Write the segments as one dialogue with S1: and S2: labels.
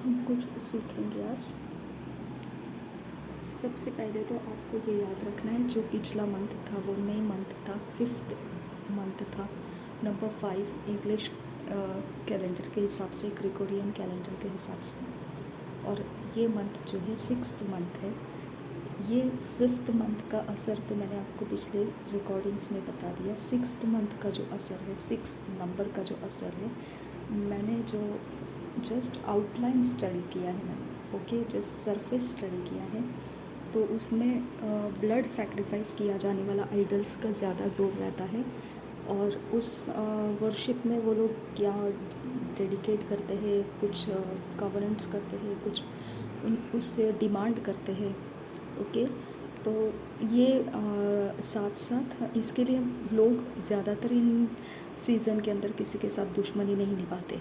S1: हम कुछ सीखेंगे आज। सबसे पहले तो आपको ये याद रखना है, जो पिछला मंथ था वो मई मंथ था, 5th मंथ था, नंबर 5 इंग्लिश कैलेंडर के हिसाब से, ग्रेगोरियन कैलेंडर के हिसाब से। और ये मंथ जो है 6th मंथ है। ये 5th मंथ का असर तो मैंने आपको पिछले रिकॉर्डिंग्स में बता दिया। 6th मंथ का जो असर है, 6 नंबर का जो असर है, मैंने जो जस्ट आउटलाइन स्टडी किया है मैंने, ओके, जस्ट सरफेस स्टडी किया है। तो उसमें ब्लड सैक्रिफाइस किया जाने वाला आइडल्स का ज़्यादा जोर रहता है। और उस वर्शिप में वो लोग क्या डेडिकेट करते हैं, कुछ कवरेंट्स करते हैं, कुछ उससे डिमांड करते हैं, ओके। तो ये साथ साथ इसके लिए लोग ज़्यादातर इन सीज़न के अंदर किसी के साथ दुश्मनी नहीं निभाते,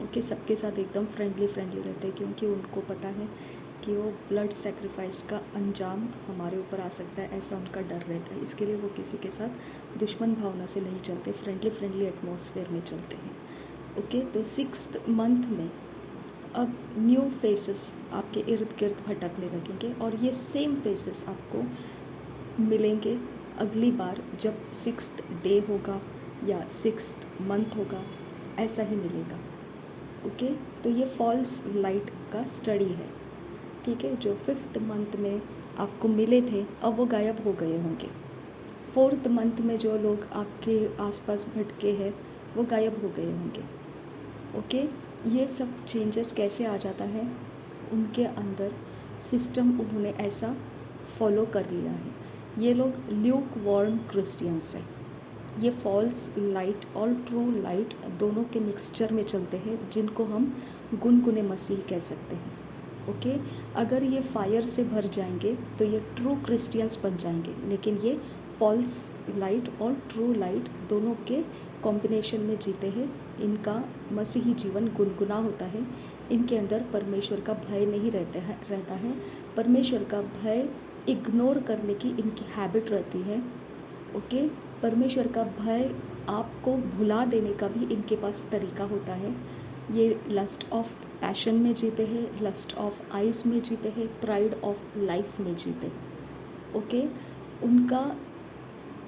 S1: ओके। सबके साथ एकदम फ्रेंडली रहते हैं, क्योंकि उनको पता है कि वो ब्लड सेक्रीफाइस का अंजाम हमारे ऊपर आ सकता है, ऐसा उनका डर रहता है। इसके लिए वो किसी के साथ दुश्मन भावना से नहीं चलते, फ्रेंडली एटमॉस्फेयर में चलते हैं, ओके। तो 6th मंथ में अब न्यू फेसेस आपके इर्द गिर्द भटकने लगेंगे, और ये सेम फेसेस आपको मिलेंगे अगली बार जब 6th डे होगा या 6th मंथ होगा, ऐसा ही मिलेगा, ओके। तो ये फॉल्स लाइट का स्टडी है, ठीक है। जो 5th मंथ में आपको मिले थे, अब वो गायब हो गए होंगे। 4th मंथ में जो लोग आपके आसपास भटके हैं, वो गायब हो गए होंगे, ओके। ये सब चेंजेस कैसे आ जाता है, उनके अंदर सिस्टम उन्होंने ऐसा फॉलो कर लिया है। ये लोग ल्यूक वार्म क्रिश्चियंस हैं। ये फॉल्स लाइट और ट्रू लाइट दोनों के मिक्सचर में चलते हैं, जिनको हम गुनगुने मसीह कह सकते हैं, ओके। अगर ये फायर से भर जाएंगे तो ये ट्रू क्रिश्चियंस बन जाएंगे, लेकिन ये फॉल्स लाइट और ट्रू लाइट दोनों के कॉम्बिनेशन में जीते हैं। इनका मसीही जीवन गुनगुना होता है, इनके अंदर परमेश्वर का भय नहीं रहता है। परमेश्वर का भय इग्नोर करने की इनकी हैबिट रहती है, ओके। परमेश्वर का भय आपको भुला देने का भी इनके पास तरीका होता है। ये लस्ट ऑफ पैशन में जीते हैं, लस्ट ऑफ आइज में जीते हैं, प्राइड ऑफ लाइफ में जीते हैं, ओके। उनका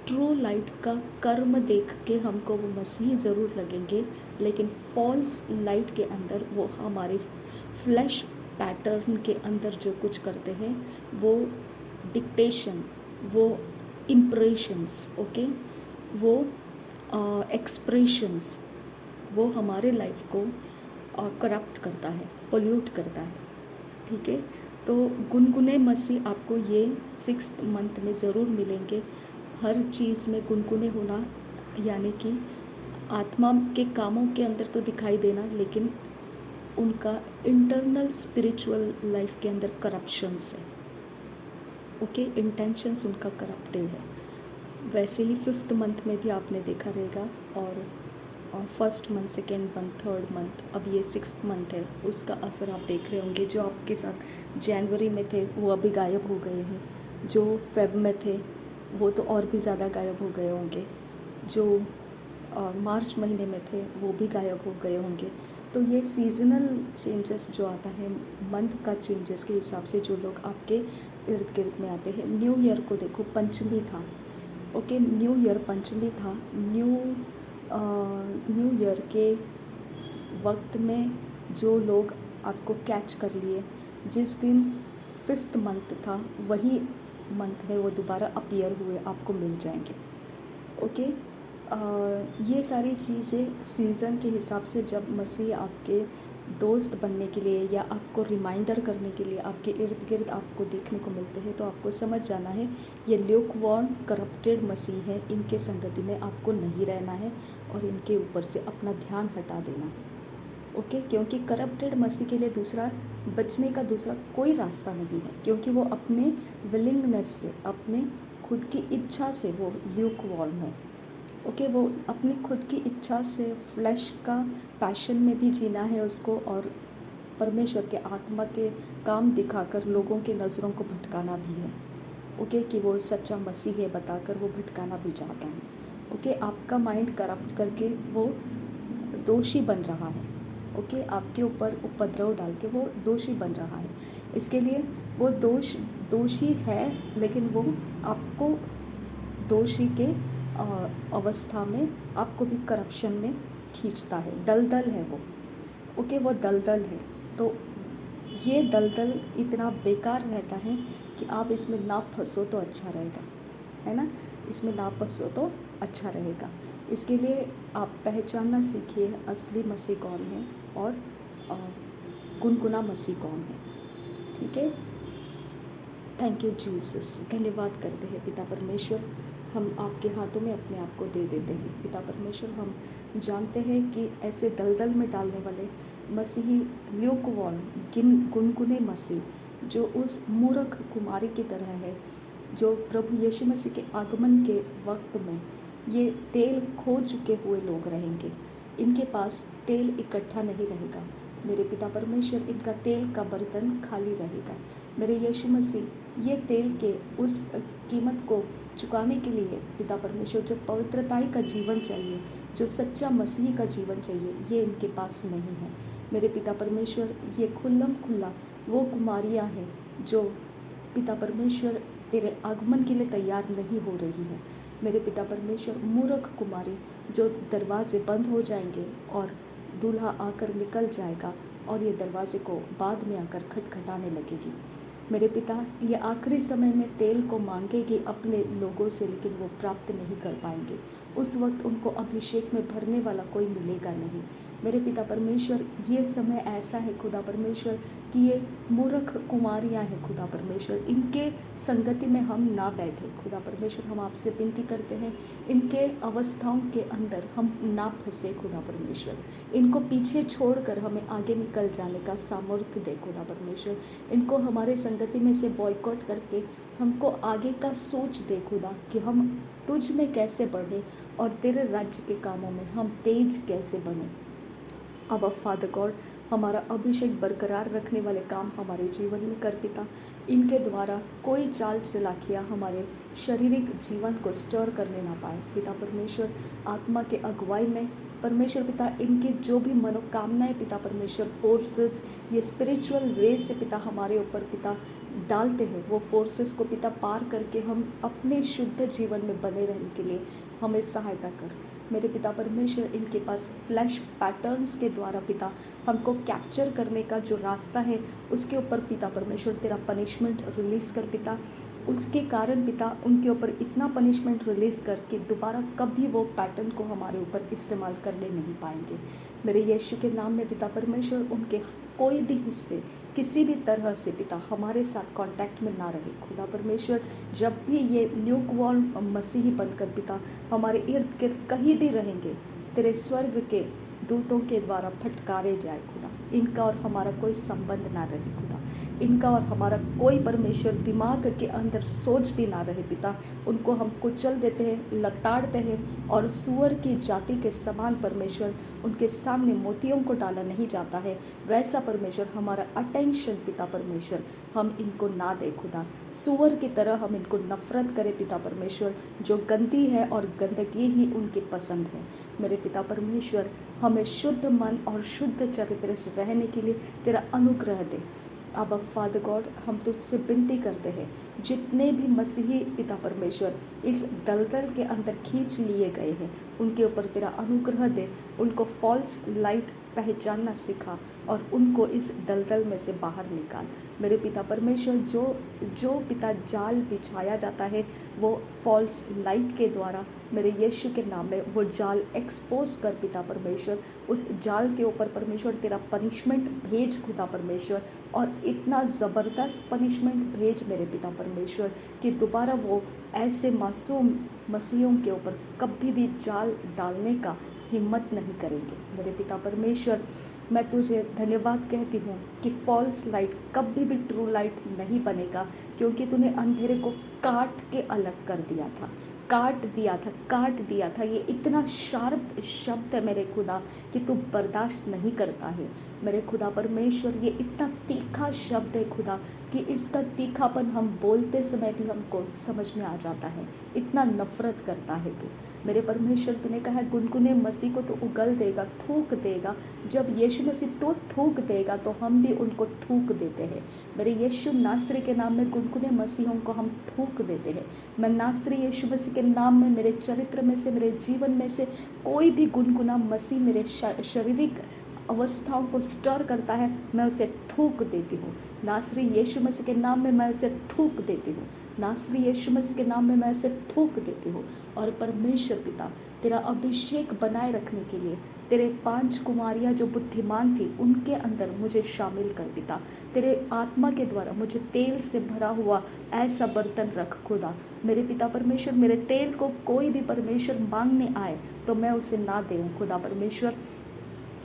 S1: ट्रू लाइट का कर्म देख के हमको वो मसीही ज़रूर लगेंगे, लेकिन फॉल्स लाइट के अंदर वो हमारे फ्लैश पैटर्न के अंदर जो कुछ करते हैं, वो डिक्टेशन, वो इम्प्रेशंस, ओके, वो एक्सप्रेशंस, वो हमारे लाइफ को करप्ट करता है, पोल्यूट करता है, ठीक है। तो गुनगुने मसीह आपको ये 6th मंथ में ज़रूर मिलेंगे। हर चीज़ में गुनगुने होना, यानी कि आत्मा के कामों के अंदर तो दिखाई देना, लेकिन उनका इंटरनल स्पिरिचुअल लाइफ के अंदर करप्शंस है, ओके। इंटेंशंस उनका करप्टेड है। वैसे ही 5th मंथ में भी आपने देखा रहेगा, और 1st month, 2nd month, 3rd month, अब ये 6th मंथ है, उसका असर आप देख रहे होंगे। जो आपके साथ जनवरी में थे वो अभी गायब हो गए हैं, जो फेब में थे वो तो और भी ज़्यादा गायब हो गए होंगे, जो मार्च महीने में थे वो भी गायब हो गए होंगे। तो ये सीजनल चेंजेस जो आता है, मंथ का चेंजेस के हिसाब से जो लोग आपके इर्द गिर्द में आते हैं। न्यू ईयर को देखो, पंचमी था, ओके, न्यू ईयर पंचमी था। न्यू ईयर के वक्त में जो लोग आपको कैच कर लिए, जिस दिन 5th मंथ था वही मंथ में वो दोबारा अपीयर हुए, आपको मिल जाएंगे, ओके। ये सारी चीज़ें सीज़न के हिसाब से, जब मसीह आपके दोस्त बनने के लिए या आपको रिमाइंडर करने के लिए आपके इर्द गिर्द आपको देखने को मिलते हैं, तो आपको समझ जाना है ये ल्यूकवार्म करप्टेड मसीह है, इनके संगति में आपको नहीं रहना है और इनके ऊपर से अपना ध्यान हटा देना है, ओके। क्योंकि करप्टेड मसीह के लिए दूसरा बचने का दूसरा कोई रास्ता नहीं है, क्योंकि वो अपने विलिंगनेस से, अपने खुद की इच्छा से वो ल्यूकवार्म है, ओके। वो अपनी खुद की इच्छा से फ्लैश का पैशन में भी जीना है उसको, और परमेश्वर के आत्मा के काम दिखाकर लोगों के नज़रों को भटकाना भी है, ओके, कि वो सच्चा मसीह है बताकर वो भटकाना भी चाहता है, ओके। आपका माइंड करप्ट करके वो दोषी बन रहा है, ओके, आपके ऊपर उपद्रव डाल के वो दोषी बन रहा है। इसके लिए वो दोषी है, लेकिन वो आपको दोषी के अवस्था में आपको भी करप्शन में खींचता है। दलदल है वो, ओके, वो दलदल है। तो ये दलदल इतना बेकार रहता है कि आप इसमें ना फंसो तो अच्छा रहेगा, है ना, इसमें ना फंसो तो अच्छा रहेगा। इसके लिए आप पहचानना सीखिए असली मसीह कौन है और गुनगुना मसीह कौन है। ठीक है, थैंक यू जीसस। धन्यवाद करते हैं पिता परमेश्वर, हम आपके हाथों में अपने आप को दे देते हैं। पिता परमेश्वर, हम जानते हैं कि ऐसे दलदल में डालने वाले मसीही ल्यूकवार्म गुनगुने मसीह जो उस मूर्ख कुमारी की तरह है, जो प्रभु यीशु मसीह के आगमन के वक्त में ये तेल खो चुके हुए लोग रहेंगे। इनके पास तेल इकट्ठा नहीं रहेगा। मेरे पिता परमेश्वर, इनका तेल का बर्तन खाली रहेगा। मेरे यीशु मसीह, ये तेल के उस कीमत को चुकाने के लिए पिता परमेश्वर, जो पवित्रताई का जीवन चाहिए, जो सच्चा मसीह का जीवन चाहिए, ये इनके पास नहीं है। मेरे पिता परमेश्वर, ये खुल्लम खुल्ला वो कुमारियाँ हैं जो पिता परमेश्वर तेरे आगमन के लिए तैयार नहीं हो रही है। मेरे पिता परमेश्वर, मूर्ख कुमारी जो दरवाजे बंद हो जाएंगे और दूल्हा आकर निकल जाएगा और ये दरवाजे को बाद में आकर खटखटाने लगेगी। मेरे पिता, ये आखिरी समय में तेल को मांगेगी अपने लोगों से, लेकिन वो प्राप्त नहीं कर पाएंगे। उस वक्त उनको अभिषेक में भरने वाला कोई मिलेगा नहीं। मेरे पिता परमेश्वर, ये समय ऐसा है खुदा परमेश्वर कि ये मूर्ख कुमारियाँ हैं खुदा परमेश्वर, इनके संगति में हम ना बैठे। खुदा परमेश्वर, हम आपसे विनती करते हैं, इनके अवस्थाओं के अंदर हम ना फंसे। खुदा परमेश्वर, इनको पीछे छोड़कर हमें आगे निकल जाने का सामर्थ्य दे। खुदा परमेश्वर, इनको हमारे संगति में से बॉयकॉट करके हमको आगे का सोच दे खुदा, कि हम तुझ में कैसे बढ़े और तेरे राज्य के कामों में हम तेज कैसे बने। अब फादर गॉड, हमारा अभिषेक बरकरार रखने वाले काम हमारे जीवन में कर पिता। इनके द्वारा कोई चाल चलाकियाँ हमारे शारीरिक जीवन को स्टर करने ना पाए। पिता परमेश्वर, आत्मा के अगुवाई में परमेश्वर पिता, इनकी जो भी मनोकामनाएं पिता परमेश्वर, फोर्सेस, ये स्पिरिचुअल रेस से पिता हमारे ऊपर पिता डालते हैं, वो फोर्सेस को पिता पार करके हम अपने शुद्ध जीवन में बने रहने के लिए हमें सहायता कर। मेरे पिता परमेश्वर, इनके पास फ्लैश पैटर्न्स के द्वारा पिता हमको कैप्चर करने का जो रास्ता है, उसके ऊपर पिता परमेश्वर तेरा पनिशमेंट रिलीज़ कर पिता। उसके कारण पिता उनके ऊपर इतना पनिशमेंट रिलीज़ कर कि दोबारा कभी वो पैटर्न को हमारे ऊपर इस्तेमाल करने नहीं पाएंगे। मेरे यीशु के नाम में पिता परमेश्वर, उनके कोई भी हिस्से किसी भी तरह से पिता हमारे साथ कांटेक्ट में ना रहे। खुदा परमेश्वर, जब भी ये ल्यूकवार्म मसीही बनकर पिता हमारे इर्द गिर्द कहीं भी रहेंगे, तेरे स्वर्ग के दूतों के द्वारा फटकारे जाए खुदा। इनका और हमारा कोई संबंध ना रहे खुदा, इनका और हमारा कोई परमेश्वर दिमाग के अंदर सोच भी ना रहे पिता। उनको हम कुचल देते हैं, लताड़ते हैं और सुअर की जाति के समान परमेश्वर उनके सामने मोतियों को डाला नहीं जाता है, वैसा परमेश्वर हमारा अटेंशन पिता परमेश्वर हम इनको ना दे खुदा। सुअर की तरह हम इनको नफरत करें पिता परमेश्वर, जो गंदी है और गंदगी ही उनकी पसंद है। मेरे पिता परमेश्वर, हमें शुद्ध मन और शुद्ध चरित्र से रहने के लिए तेरा अनुग्रह दे। अब फादर गॉड, हम तुझसे विनती करते हैं, जितने भी मसीही पिता परमेश्वर इस दलदल के अंदर खींच लिए गए हैं, उनके ऊपर तेरा अनुग्रह दे। उनको फॉल्स लाइट पहचानना सिखा और उनको इस दलदल में से बाहर निकाल। मेरे पिता परमेश्वर, जो पिता जाल बिछाया जाता है वो फॉल्स लाइट के द्वारा मेरे यीशु के नाम में वो जाल एक्सपोज कर पिता परमेश्वर। उस जाल के ऊपर परमेश्वर तेरा पनिशमेंट भेज खुदा परमेश्वर, और इतना ज़बरदस्त पनिशमेंट भेज मेरे पिता परमेश्वर कि दोबारा वो ऐसे मासूम मसीहों के ऊपर कभी भी जाल डालने का हिम्मत नहीं करेंगे। मेरे पिता परमेश्वर, मैं तुझे धन्यवाद कहती हूँ कि फॉल्स लाइट कभी भी ट्रू लाइट नहीं बनेगा, क्योंकि तूने अंधेरे को काट के अलग कर दिया था, काट दिया था। ये इतना शार्प शब्द है मेरे खुदा कि तू बर्दाश्त नहीं करता है। मेरे खुदा परमेश्वर, ये इतना तीखा शब्द है खुदा कि इसका तीखापन हम बोलते समय भी हमको समझ में आ जाता है। इतना नफ़रत करता है तू। मेरे परमेश्वर, तूने कहा गुनगुने मसीह को तो उगल देगा, थूक देगा। जब यीशु मसीह तो थूक देगा तो हम भी उनको थूक देते हैं। मेरे यीशु नासरी के नाम में गुनगुने मसीहों को हम थूक देते हैं। मैं नासरी यीशु मसीह के नाम में मेरे चरित्र में से, मेरे जीवन में से कोई भी गुनगुना मसीह मेरे शारीरिक अवस्थाओं को स्टर करता है, मैं उसे थूक देती हूँ। नासरी यीशु मसीह के नाम में मैं उसे थूक देती हूँ। नासरी यीशु मसीह के नाम में मैं उसे थूक देती हूँ। और परमेश्वर पिता, तेरा अभिषेक बनाए रखने के लिए तेरे 5 कुमारियाँ जो बुद्धिमान थी उनके अंदर मुझे शामिल कर पिता। तेरे आत्मा के द्वारा मुझे तेल से भरा हुआ ऐसा बर्तन रख खुदा। मेरे पिता परमेश्वर, मेरे तेल को कोई भी परमेश्वर मांगने आए तो मैं उसे ना दूँ खुदा परमेश्वर,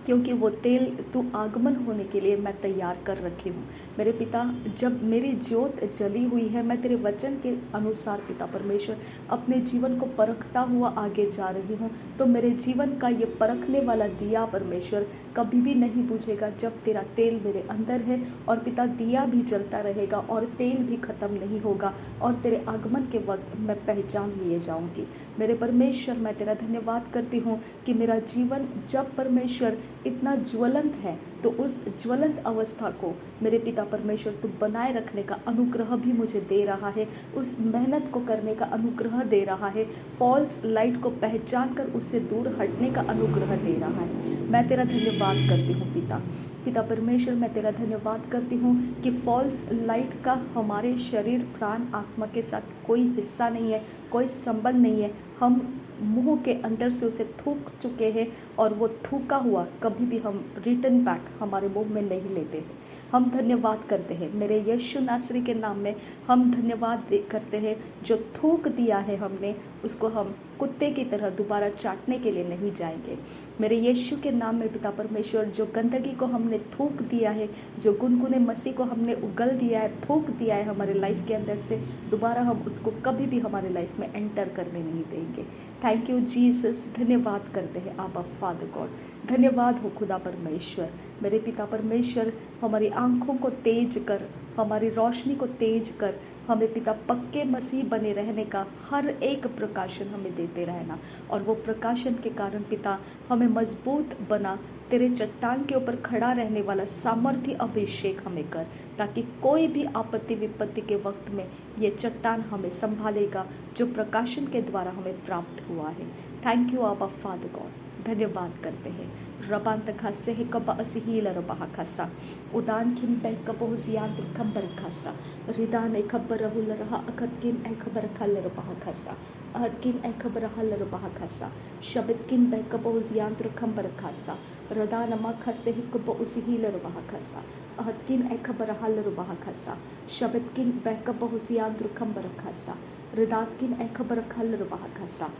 S1: क्योंकि वो तेल तू आगमन होने के लिए मैं तैयार कर रखी हूँ। मेरे पिता, जब मेरी ज्योत जली हुई है, मैं तेरे वचन के अनुसार पिता परमेश्वर अपने जीवन को परखता हुआ आगे जा रही हूँ, तो मेरे जीवन का ये परखने वाला दिया परमेश्वर कभी भी नहीं बुझेगा जब तेरा तेल मेरे अंदर है। और पिता, दिया भी जलता रहेगा और तेल भी ख़त्म नहीं होगा, और तेरे आगमन के वक्त मैं पहचान लिए जाऊँगी। मेरे परमेश्वर, मैं तेरा धन्यवाद करती हूँ कि मेरा जीवन जब परमेश्वर इतना ज्वलंत है तो उस ज्वलंत अवस्था को मेरे पिता परमेश्वर तू बनाए रखने का अनुग्रह भी मुझे दे रहा है, उस मेहनत को करने का अनुग्रह दे रहा है, फॉल्स लाइट को पहचान कर उससे दूर हटने का अनुग्रह दे रहा है। मैं तेरा धन्यवाद करती हूँ पिता। पिता परमेश्वर, मैं तेरा धन्यवाद करती हूँ कि फॉल्स लाइट का हमारे शरीर, प्राण, आत्मा के साथ कोई हिस्सा नहीं है, कोई संबंध नहीं है। हम मुंह के अंदर से उसे थूक चुके हैं और वो थूका हुआ कभी भी हम रिटर्न बैक हमारे मुंह में नहीं लेते हैं। हम धन्यवाद करते हैं मेरे यीशु नासरी के नाम में। हम धन्यवाद करते हैं, जो थूक दिया है हमने उसको हम कुत्ते की तरह दोबारा चाटने के लिए नहीं जाएंगे। मेरे यीशु के नाम में पिता परमेश्वर, जो गंदगी को हमने थूक दिया है, जो गुनगुने मसीह को हमने उगल दिया है, थूक दिया है हमारे लाइफ के अंदर से, दोबारा हम उसको कभी भी हमारे लाइफ में एंटर करने नहीं देंगे। Thank you Jesus. धन्यवाद करते हैं आबा फादर गॉड। धन्यवाद हो खुदा परमेश्वर। मेरे पिता परमेश्वर, हमारी आंखों को तेज कर, हमारी रोशनी को तेज कर, हमें पिता पक्के मसीह बने रहने का हर एक प्रकाशन हमें देते रहना, और वो प्रकाशन के कारण पिता हमें मजबूत बना, तेरे चट्टान के ऊपर खड़ा रहने वाला सामर्थ्य अभिषेक हमें कर, ताकि कोई भी आपत्ति विपत्ति के वक्त में ये चट्टान हमें संभालेगा जो प्रकाशन के द्वारा हमें प्राप्त हुआ है। थैंक यू आबा फादर गॉड। धन्यवाद करते हैं। रबांत खासे है कब असिहील रबा खासा उदान खिन पे कबो जियान खबर खासा रिदान एक खबर हुल रहा अखतकिन एक खबर खल रबा खासा अहदकिन एक खबर हल रबा खासा शब्दकिन पे कबो जियान खबर खासा रदान मा खसे है कब असिहील रबा खासा अहदकिन एक खबर हल रबा खासा शब्दकिन पे कबो जियान खबर खासा रिदातकिन एक खबर खल रबा खासा।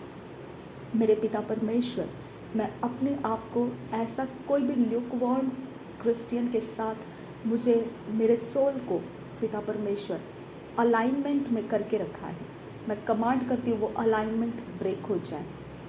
S1: मेरे पिता परमेश्वर, मैं अपने आप को ऐसा कोई भी ल्यूकवार्म क्रिश्चियन के साथ मुझे मेरे सोल को पिता परमेश्वर अलाइनमेंट में करके रखा है। मैं कमांड करती हूँ वो अलाइनमेंट ब्रेक हो जाए,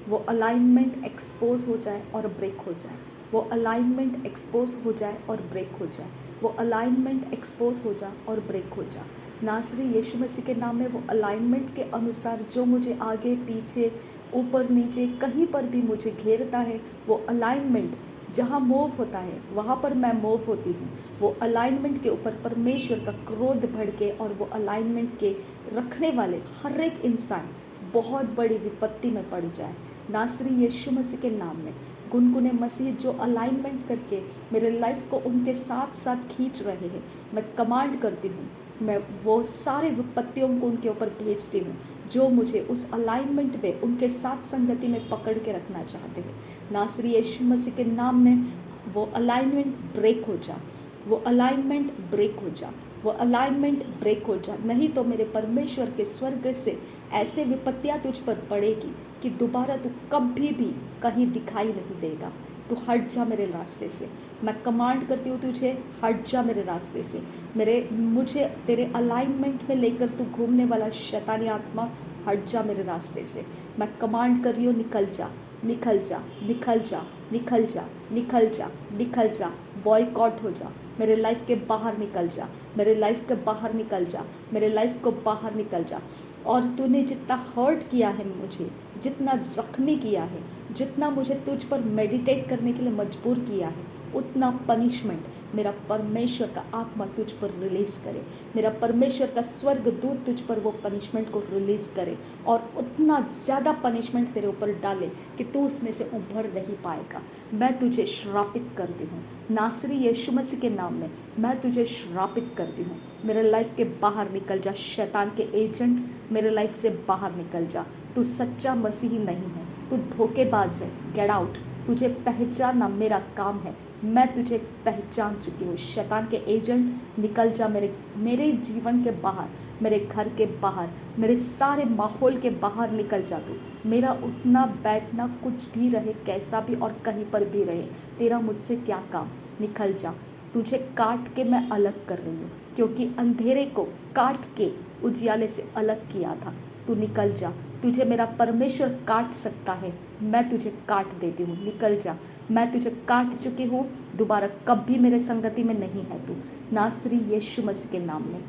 S1: वो अलाइनमेंट एक्सपोज हो जाए और ब्रेक हो जाए, वो अलाइनमेंट एक्सपोज हो जाए और ब्रेक हो जाए, वो अलाइनमेंट एक्सपोज हो जाए और ब्रेक हो जाए। नासरी यीशु मसीह के नाम में वो अलाइनमेंट के अनुसार जो मुझे आगे पीछे ऊपर नीचे कहीं पर भी मुझे घेरता है, वो अलाइनमेंट जहाँ मूव होता है वहाँ पर मैं मूव होती हूँ। वो अलाइनमेंट के ऊपर परमेश्वर का क्रोध भड़के और वो अलाइनमेंट के रखने वाले हर एक इंसान बहुत बड़ी विपत्ति में पड़ जाए। नासरी यीशु मसीह के नाम में गुनगुने मसीह जो अलाइनमेंट करके मेरे लाइफ को उनके साथ साथ खींच रहे हैं, मैं कमांड करती हूँ, मैं वो सारे विपत्तियों को उनके ऊपर भेजती हूँ जो मुझे उस अलाइनमेंट में उनके साथ संगति में पकड़ के रखना चाहते हैं। नासरी यीशु मसीह के नाम में वो अलाइनमेंट ब्रेक हो जा, वो अलाइनमेंट ब्रेक हो जा, वो अलाइनमेंट ब्रेक हो जा। नहीं तो मेरे परमेश्वर के स्वर्ग से ऐसे विपत्तियाँ तुझ पर पड़ेगी कि दोबारा तू कभी भी कहीं दिखाई नहीं देगा। तू हट जा मेरे रास्ते से। मैं कमांड करती हूँ तुझे, हट जा मेरे रास्ते से। मुझे तेरे अलाइनमेंट में लेकर तू घूमने वाला शैतानी आत्मा, हट जा मेरे रास्ते से। मैं कमांड कर रही हूँ, निकल जा, निकल जा, निकल जा, निकल जा, निकल जा, निकल जा, बॉयकॉट हो जा, मेरे लाइफ के बाहर निकल जा, मेरे लाइफ के बाहर निकल जा, मेरे लाइफ को बाहर निकल जा। और तूने जितना हर्ट किया है मुझे, जितना ज़ख्मी किया है, जितना मुझे तुझ पर मेडिटेट करने के लिए मजबूर किया है, उतना पनिशमेंट मेरा परमेश्वर का आत्मा तुझ पर रिलीज़ करे, मेरा परमेश्वर का स्वर्ग दूत तुझ पर वो पनिशमेंट को रिलीज़ करे और उतना ज़्यादा पनिशमेंट तेरे ऊपर डाले कि तू उसमें से उभर नहीं पाएगा। मैं तुझे श्रापित करती हूँ नासरी यीशु मसीह के नाम में, मैं तुझे श्रापित करती हूँ। मेरे लाइफ के बाहर निकल जा, शैतान के एजेंट मेरे लाइफ से बाहर निकल जा। तू सच्चा मसीही नहीं है, तू धोखेबाज है, गेट आउट। तुझे पहचानना मेरा काम है, मैं तुझे पहचान चुकी हूँ। शैतान के एजेंट निकल जा मेरे जीवन के बाहर, मेरे घर के बाहर, मेरे सारे माहौल के बाहर निकल जा तू। मेरा उठना बैठना कुछ भी रहे, कैसा भी और कहीं पर भी रहे, तेरा मुझसे क्या काम, निकल जा। तुझे काट के मैं अलग कर रही हूँ, क्योंकि अंधेरे को काट के उजियाले से अलग किया था। तू निकल जा, तुझे मेरा परमेश्वर काट सकता है, मैं तुझे काट देती हूँ, निकल जा। मैं तुझे काट चुकी हूँ, दोबारा कभी मेरे संगति में नहीं है तू, नासरी यीशु मसीह के नाम में,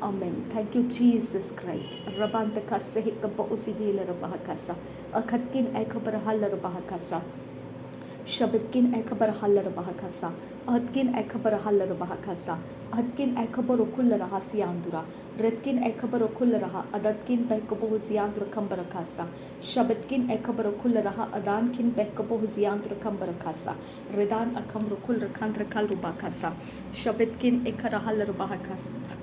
S1: आमीन। Thank you Jesus Christ. रबांत खासे हिकब उसी हील रबाह खासा अखतकिन एखबर हल रबाह खासा शबदकिन एखबर हल रबाह खासा अहदकिन एखबर हल रबाह खासा अहदकिन एखबर खुल रहा सियांदुरा रदकिन एखबर खुल रहा अददकिन बेकबो जियांदुर खंबर खासा शबदकिन एखबर खुल रहा अदानकिन बेकबो जियांदुर खंबर खासा रदान अखम खुल रखान रखल रुबा खासा शबदकिन एखर हल रबाह खासा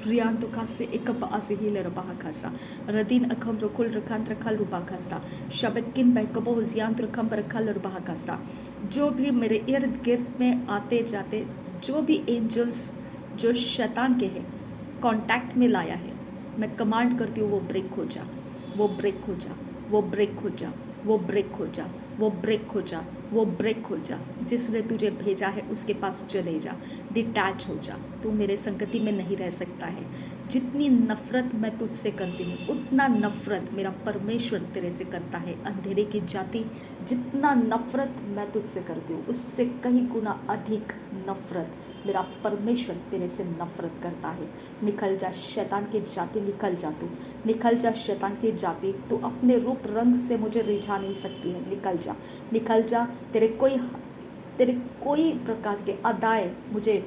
S1: रियान तो खासे एक आसिहिल रबाह खासा रदीन अखम रखुल रखान रखल रुबा खासा शबदकिन बैकबो जियांत रखम रखल रुबा खासा। जो भी मेरे इर्द गिर्द में आते जाते जो भी एंजल्स जो शैतान के हैं कांटेक्ट में लाया है, मैं कमांड करती हूँ वो ब्रेक हो जा, वो ब्रेक हो जा, वो ब्रेक हो जा, वो ब्रेक हो जा, वो ब्रेक हो जा, वो ब्रेक हो जा। जिसने तुझे भेजा है उसके पास चले जा, डिटैच हो जा, तू मेरे संगति में नहीं रह सकता है। जितनी नफ़रत मैं तुझसे करती हूँ उतना नफ़रत मेरा परमेश्वर तेरे से करता है। अंधेरे की जाति जितना नफ़रत मैं तुझसे करती हूँ उससे कई गुना अधिक नफ़रत मेरा परमेश्वर तेरे से नफ़रत करता है। निकल जा शैतान की जाति, निकल जा तू, निकल जा शैतान की जाति, तू अपने रूप रंग से मुझे रिझा नहीं सकती है। निकल जा, निकल जा। तेरे कोई प्रकार के अदाएँ मुझे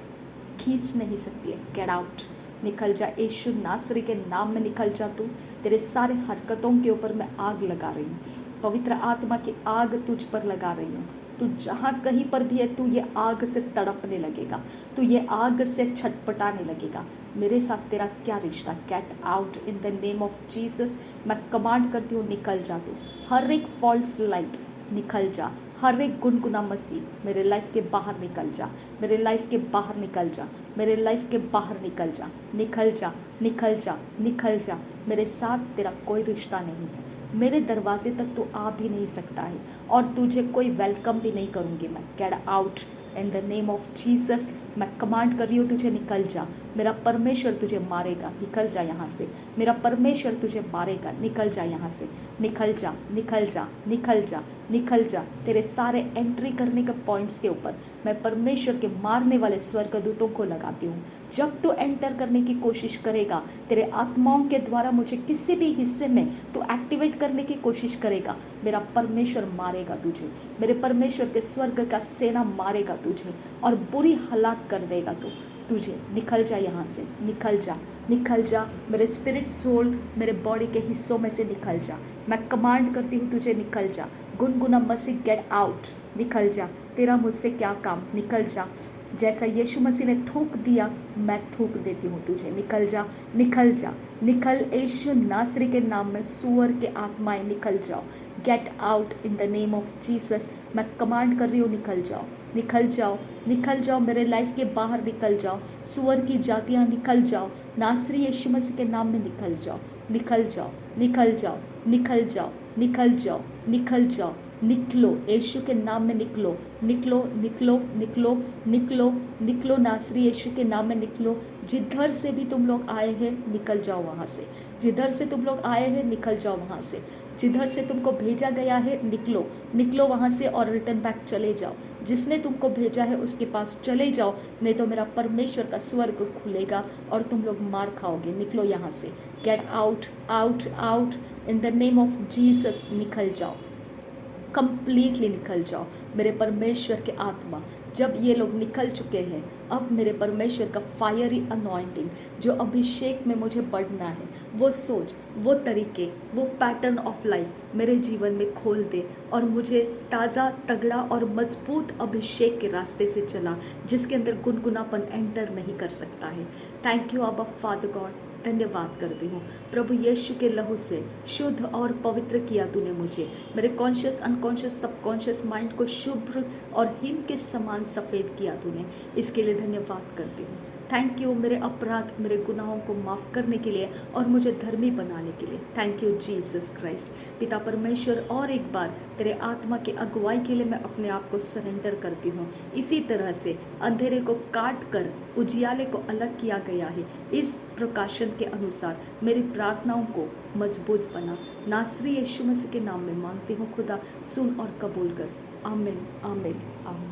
S1: खींच नहीं सकती है। गेट आउट, निकल जा यीशु नासरी के नाम में, निकल जा तू। तेरे सारे हरकतों के ऊपर मैं आग लगा रही हूँ, पवित्र आत्मा की आग तुझ पर लगा रही हूँ। तू जहाँ कहीं पर भी है तू ये आग से तड़पने लगेगा, तू ये आग से छटपटाने लगेगा। मेरे साथ तेरा क्या रिश्ता? Get out in the name of Jesus. मैं कमांड करती हूँ निकल जा तू। हर एक फॉल्स लाइट निकल जा, हर एक गुनगुना मसीह मेरे लाइफ के बाहर निकल जा, मेरे लाइफ के बाहर निकल जा, मेरे लाइफ के बाहर निकल जा, निकल जा, निकल जा, निकल जा। मेरे साथ तेरा कोई रिश्ता नहीं है, मेरे दरवाजे तक तो आ भी नहीं सकता है और तुझे कोई वेलकम भी नहीं करूँगी मैं। Get out in the name of Jesus. मैं कमांड कर रही हूँ तुझे निकल जा। मेरा परमेश्वर तुझे मारेगा, निकल जा यहाँ से। मेरा परमेश्वर तुझे मारेगा, निकल जा यहाँ से, निकल जा, निकल जा, निकल जा, निकल जा। तेरे सारे एंट्री करने के पॉइंट्स के ऊपर मैं परमेश्वर के मारने वाले स्वर्गदूतों को लगाती हूँ। जब तू एंटर करने की कोशिश करेगा, तेरे आत्माओं के द्वारा मुझे किसी भी हिस्से में तू एक्टिवेट करने की कोशिश करेगा, मेरा परमेश्वर मारेगा तुझे। मेरे परमेश्वर के स्वर्ग का सेना मारेगा तुझे और बुरी हालात कर देगा तुझे। निकल जा यहाँ से, निकल जा, निकल जा। मेरे स्पिरिट सोल मेरे बॉडी के हिस्सों में से निकल जा। मैं कमांड करती हूँ तुझे निकल जा। गुनगुना मसीह गेट आउट, निकल जा। तेरा मुझसे क्या काम, निकल जा। जैसा यीशु मसीह ने थूक दिया मैं थूक देती हूँ तुझे। निकल जा, निकल जा, निकल यीशु नासरी के नाम में। सुअर के आत्माएं निकल जाओ, get out in the name of Jesus. मैं कमांड कर रही हूँ निकल जाओ, निकल जाओ, निकल जाओ। मेरे लाइफ के बाहर निकल जाओ। सुअर की जातियाँ निकल जाओ, नासरी यीशु मसीह के नाम में निकल जाओ, निकल जाओ, निकल जाओ, निकल जाओ, निकल जाओ, निकल जाओ। निकलो यीशु के नाम में, निकलो, निकलो, निकलो, निकलो, निकलो, निकलो। नासरी यीशु के नाम में निकलो। जिधर से भी तुम लोग आए हैं निकल जाओ वहाँ से, जिधर से तुम लोग आए हैं निकल जाओ वहाँ से। जिधर से तुमको भेजा गया है निकलो, निकलो वहाँ से और रिटर्न बैक चले जाओ। जिसने तुमको भेजा है उसके पास चले जाओ, नहीं तो मेरा परमेश्वर का स्वर्ग खुलेगा और तुम लोग मार खाओगे। निकलो यहाँ से, get out, out, out, in the name of Jesus. निकल जाओ, कंप्लीटली निकल जाओ। मेरे परमेश्वर के आत्मा, जब ये लोग निकल चुके हैं, अब मेरे परमेश्वर का फायरी अनॉइंटिंग, जो अभिषेक में मुझे बढ़ना है, वो सोच, वो तरीके, वो पैटर्न ऑफ लाइफ मेरे जीवन में खोल दे और मुझे ताज़ा, तगड़ा और मजबूत अभिषेक के रास्ते से चला, जिसके अंदर गुनगुनापन एंटर नहीं कर सकता है। थैंक यू अब्बा फादर गॉड, धन्यवाद करती हूँ प्रभु यीशु के लहू से शुद्ध और पवित्र किया तूने मुझे। मेरे कॉन्शियस, अनकॉन्शियस, सबकॉन्शियस माइंड को शुभ्र और हिम के समान सफ़ेद किया तूने, इसके लिए धन्यवाद करती हूँ। थैंक यू मेरे अपराध, मेरे गुनाहों को माफ़ करने के लिए और मुझे धर्मी बनाने के लिए। Thank you Jesus Christ. पिता परमेश्वर, और एक बार तेरे आत्मा के अगुवाई के लिए मैं अपने आप को सरेंडर करती हूँ। इसी तरह से अंधेरे को काट कर उजियाले को अलग किया गया है, इस प्रकाशन के अनुसार मेरी प्रार्थनाओं को मजबूत बना। नासरी यीशु मसीह के नाम में मांगती हूँ खुदा, सुन और कबूल कर। आमीन, आमीन, आमीन।